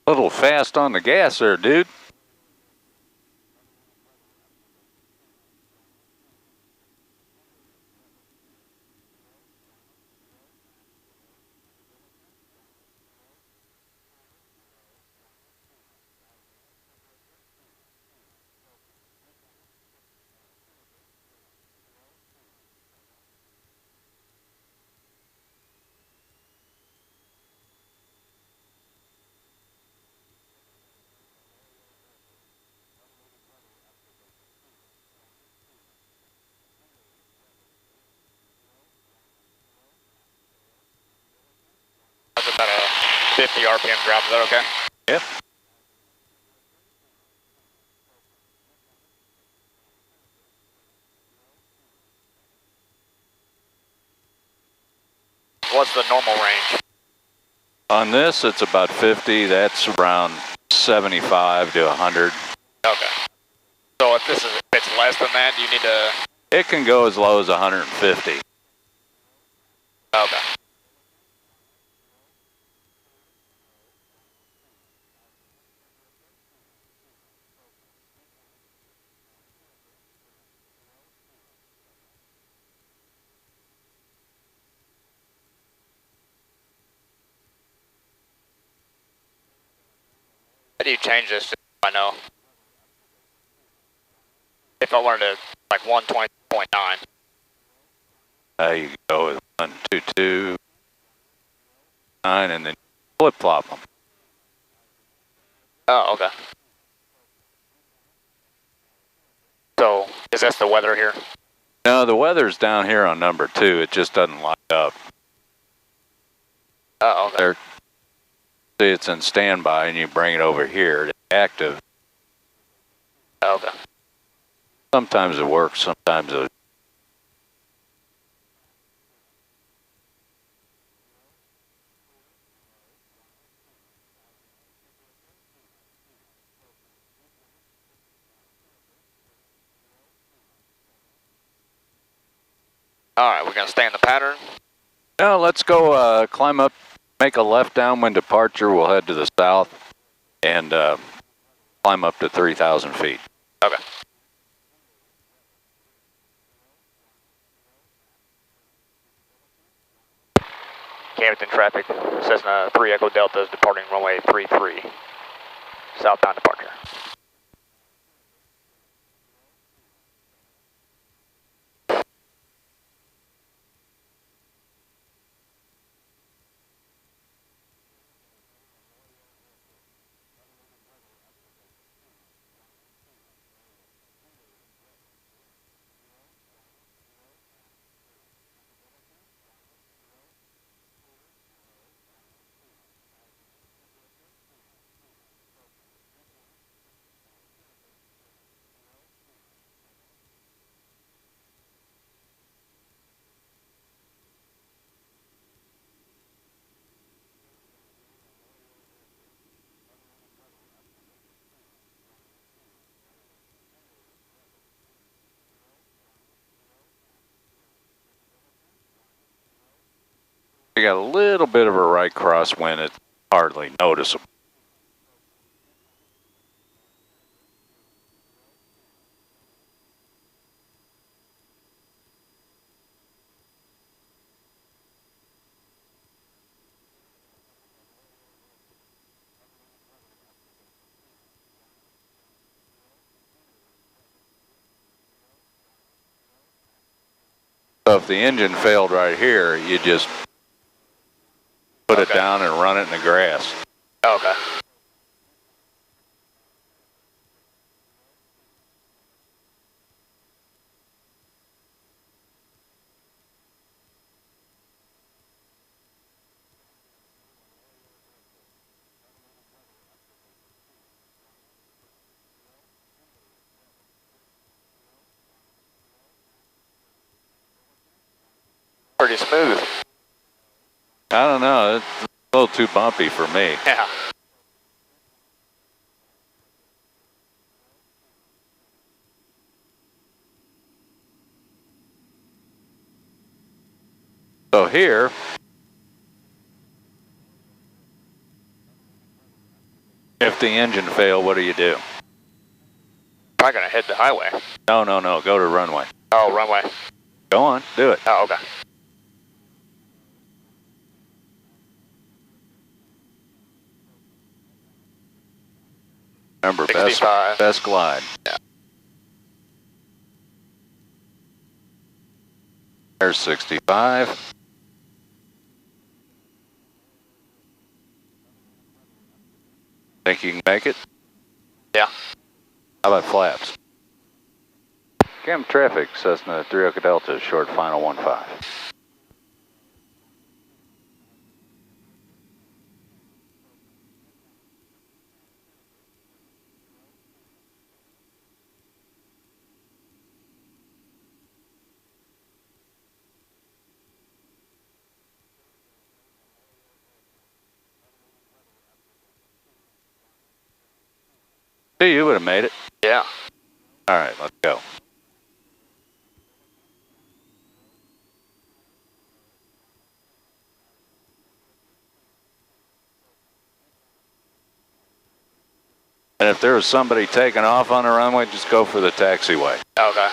A little fast on the gas there, dude. That's about a 50 RPM drop, is that okay? Yep. What's the normal range? On this, it's about 50. That's around 75 to 100. Okay. So if it's less than that, you need to... It can go as low as 150. Okay. How do you change this? I know. If I wanted to, like 120.9. You go with 122.9 and then flip flop them. Oh, okay. So, is this the weather here? No, the weather's down here on number 2. It just doesn't light up. Oh, okay. See, it's in standby, and you bring it over here to active. Oh, okay. Sometimes it works, sometimes it... All right, we're gonna stay in the pattern. Now let's go climb up, make a left downwind departure. We'll head to the south and climb up to 3,000 feet. Okay. Camden traffic, Cessna 3 Echo Delta is departing runway 33, southbound departure. We got a little bit of a right crosswind. It's hardly noticeable. So if the engine failed right here, you just put it down and run it in the grass. Okay. Pretty smooth. I don't know. It's a little too bumpy for me. Yeah. So here, If the engine fail, what do you do? Probably gonna hit the highway. No, go to runway. Oh, runway. Go on, do it. Oh, okay. Remember, 65. best glide. Yeah. There's 65. Think you can make it? Yeah. How about flaps? Cam traffic, Cessna 3 Echo Delta, short final 15. See, you would have made it. Yeah. All right, let's go. And if there was somebody taking off on the runway, just go for the taxiway. Okay.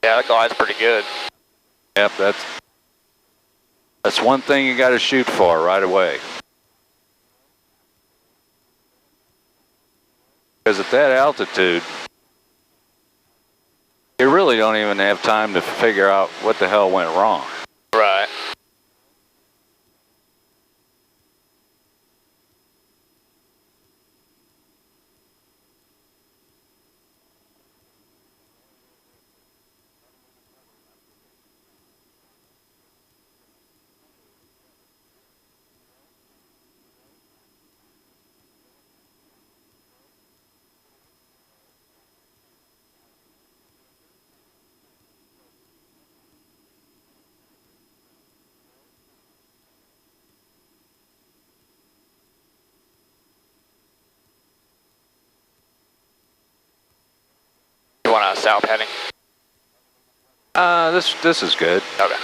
Yeah, that glide's pretty good. Yep, that's one thing you got to shoot for right away. Because at that altitude, you really don't even have time to figure out what the hell went wrong. Right. You want a south heading? This is good. Okay.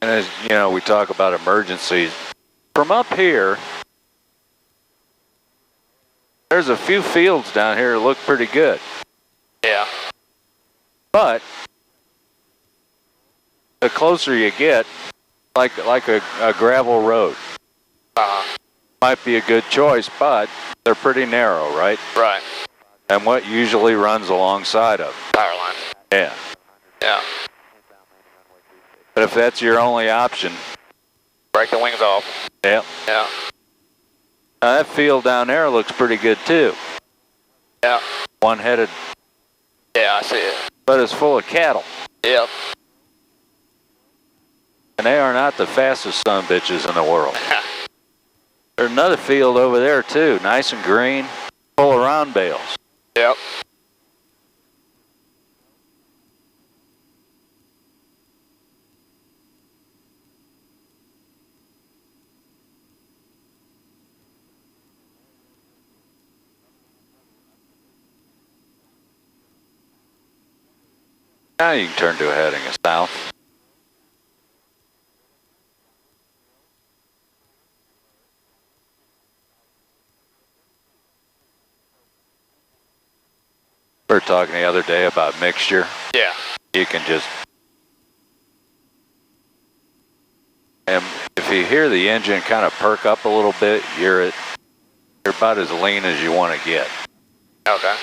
And as you know, we talk about emergencies. From up here, there's a few fields down here that look pretty good. Yeah. But the closer you get, like a gravel road, might be a good choice, but they're pretty narrow, right? Right. And what usually runs alongside of them. Power line. Yeah. Yeah. But if that's your only option, Break the wings off. yeah. Yeah. That field down there looks pretty good too. Yeah. One-headed, Yeah, I see it. but it's full of cattle. Yep. And they are not the fastest sumbitches in the world. There's another field over there too, nice and green, full of round bales. Yep. Now you can turn to a heading of south. We were talking the other day about mixture. Yeah. You can just, and if you hear the engine kind of perk up a little bit, you're about as lean as you want to get. Okay.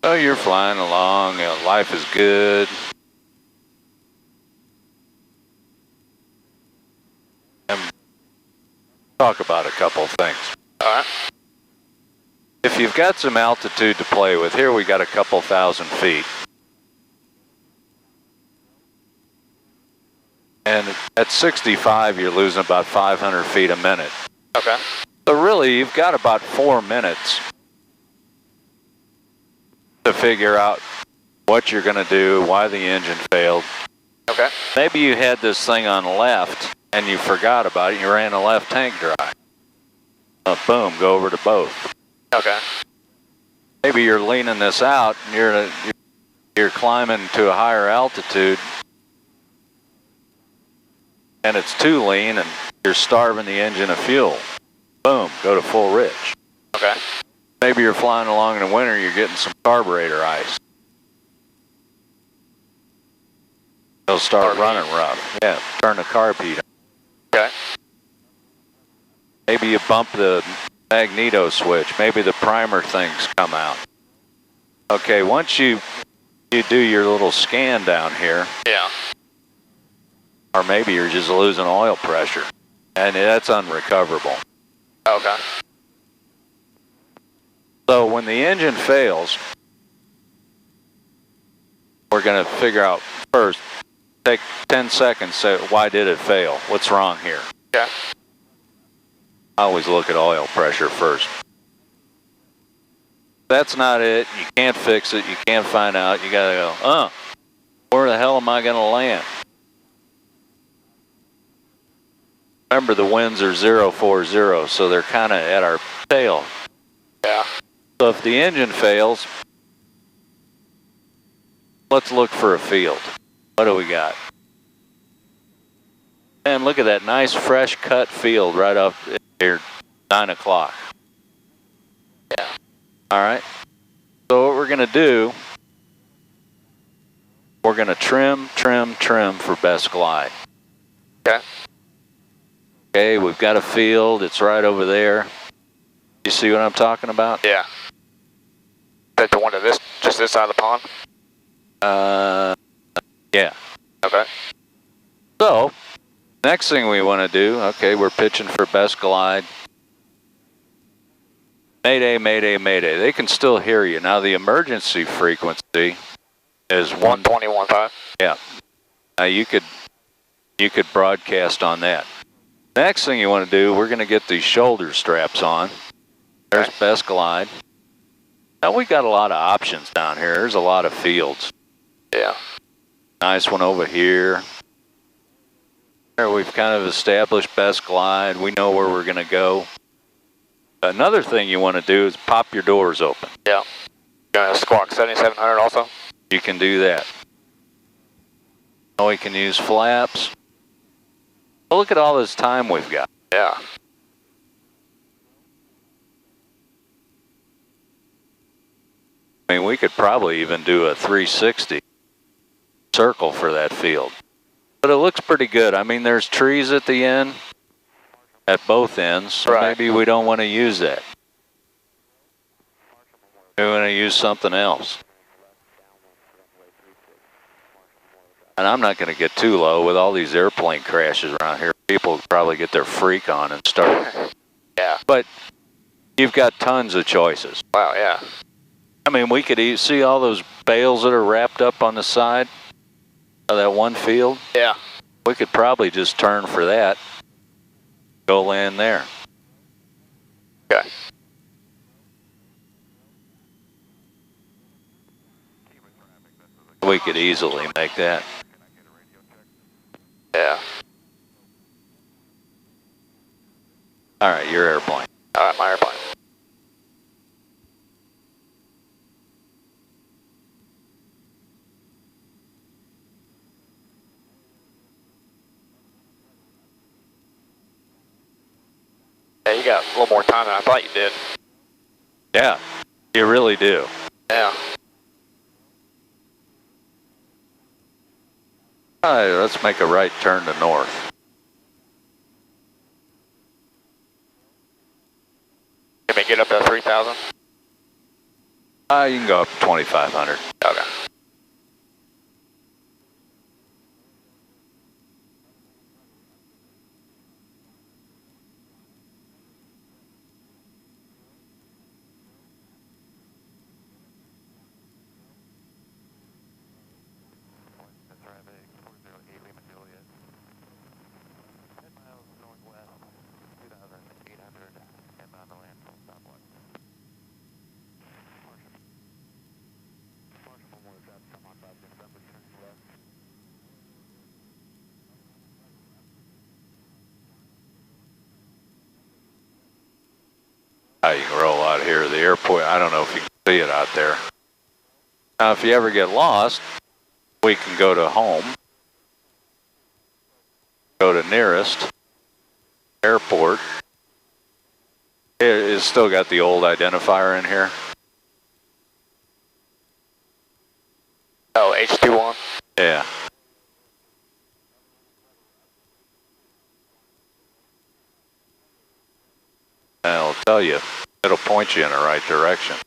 So you're flying along, life is good. And talk about a couple things. Alright. If you've got some altitude to play with, here we got a couple thousand feet. And at 65, you're losing about 500 feet a minute. Okay. So really, you've got about 4 minutes to figure out what you're going to do, why the engine failed. Okay. Maybe you had this thing on left and you forgot about it. You ran the left tank dry. Boom, go over to both. Okay. Maybe you're leaning this out and you're climbing to a higher altitude and it's too lean and you're starving the engine of fuel. Boom, go to full rich. Okay. Maybe you're flying along in the winter, you're getting some carburetor ice. It'll start running rough. Yeah, turn the carb heat on. Okay. Maybe you bump the magneto switch. Maybe the primer things come out. Okay, once you do your little scan down here, Yeah. or maybe you're just losing oil pressure, and that's unrecoverable. Okay. So when the engine fails, we're going to figure out first, take 10 seconds, say, why did it fail? What's wrong here? Okay. I always look at oil pressure first. That's not it. You can't fix it. You can't find out. You got to go, where the hell am I going to land? Remember, the winds are 040, so they're kind of at our tail. Yeah. So if the engine fails, let's look for a field. What do we got? And look at that nice fresh cut field right up here, 9 o'clock. Yeah. All right. So what we're going to do, we're going to trim for best glide. Okay. Okay, we've got a field. It's right over there. You see what I'm talking about? Yeah. That the one to this, just this side of the pond? Yeah. Okay. So, next thing we want to do, okay, we're pitching for best glide. Mayday, mayday, mayday. They can still hear you. Now, the emergency frequency is 120.15. Yeah. Now, you could broadcast on that. Next thing you want to do, we're going to get these shoulder straps on. There's best glide. Now, we got a lot of options down here. There's a lot of fields. Yeah. Nice one over here. There we've kind of established best glide. We know where we're going to go. Another thing you want to do is pop your doors open. Yeah. Gonna squawk 7700 also? You can do that. Oh, we can use flaps. Well, look at all this time we've got. Yeah. I mean, we could probably even do a 360 circle for that field. But it looks pretty good. I mean, there's trees at the end, at both ends, so Right. maybe we don't want to use that. We want to use something else. And I'm not going to get too low with all these airplane crashes around here. People probably get their freak on and start. Yeah. But you've got tons of choices. Wow, yeah. I mean, we could see all those bales that are wrapped up on the side of that one field. Yeah. We could probably just turn for that. Go land there. Okay. We could easily make that. Yeah. All right, your airplane. All right, my airplane. Yeah, you got a little more time than I thought you did. Yeah, you really do. Yeah. All right, let's make a right turn to north. Can we get up to 3,000? You can go up to 2,500. Okay. You can roll out here to the airport. I don't know if you can see it out there. Now, if you ever get lost, we can go to home, go to nearest airport. It's still got the old identifier in here. Oh, H21? Yeah. And it'll tell you, it'll point you in the right direction.